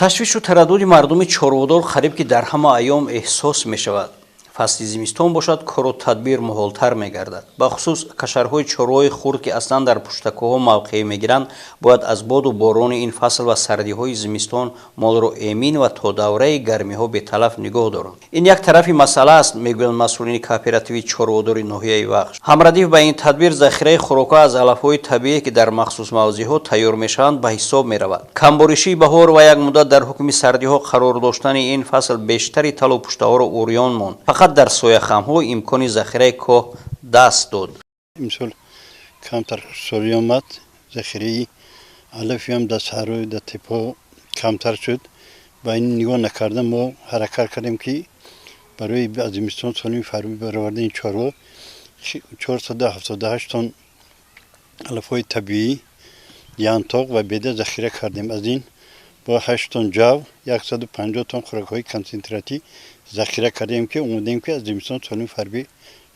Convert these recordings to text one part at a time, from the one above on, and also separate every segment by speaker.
Speaker 1: ташвишу тараддуди мардуми чорводор қариб ки дар ҳама айём эҳсос мешавад. фасли зимистон бошад, кору тадбир муҳолтар мегардад. бахусус кашарҳои чорвои хурд ки аслан дар пуштакӯҳо мавқеъ мегиранд, бояд аз боду борони ин фасл ва сардиҳои зимистон молро эмин ва то давраи гармиҳо беталаф нигоҳ доранд. ин як тарафи масъала аст, мегӯянд масъулини кооперативи чорводори ноҳияи Вахш. ҳамрадиф ба ин тадбир захираи хӯрокҳо аз алафҳои табиӣ ки дар махсус мавзеъҳо тайёр мешаванд ба ҳисоб меравад. камборишии баҳор ва як муддат дар ҳукми сардиҳо қарор доштани ин фасл бештари талу пуштаҳоро урён монд. در سویه‌خام‌ها امکانی ذخیره کوه دست داد.
Speaker 2: امسال کمتر سالی آمد، ذخیره علفی هم در صحرای در تپه کمتر شد. با این نگاه نکردم ما حرکت کردیم که برای از زمستان سالی فرمی برآورده این چارو 478 تن علف‌های طبیعی یانتاق و بیده ذخیره کردیم. از این با 8 تن جو 150 تن خوراک‌های کنسنتراتی ذخیره کردیم که امیدواریم که از زمستان سال فربی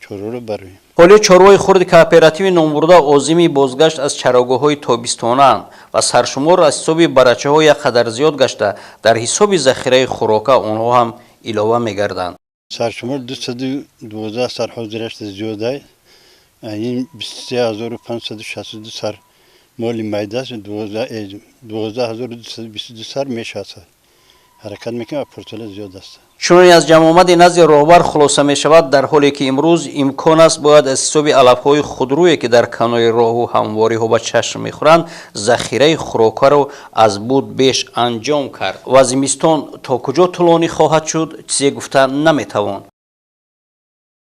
Speaker 2: چارو رو برویم.
Speaker 1: حالی چاروهای خرد کооперативи نامبرده عازمی بازگشت از چراگاه‌های تابستانند و سرشمار از حساب برچه‌ها یک قدر زیاد گشته در حساب ذخیره خوراک آنها هم علاوه می‌گردند.
Speaker 2: سرشمار 212 سرحاضرش زیاده. این 23562 سر مال میده است. 12222 سر میشه. حرکت میکنه و پرتل زیاد است.
Speaker 1: چون از جمع آمد نزد راهبر خلاصه می شود در حالی که امروز امکان است باید از حساب علف‌های خودرویی که در کنار راه و همواری ها به چشم میخورند ذخیره خوراک رو از بود بیش انجام کرد. و زمستان تا کجا طولانی خواهد شد چیزی گفتن نمیتوان.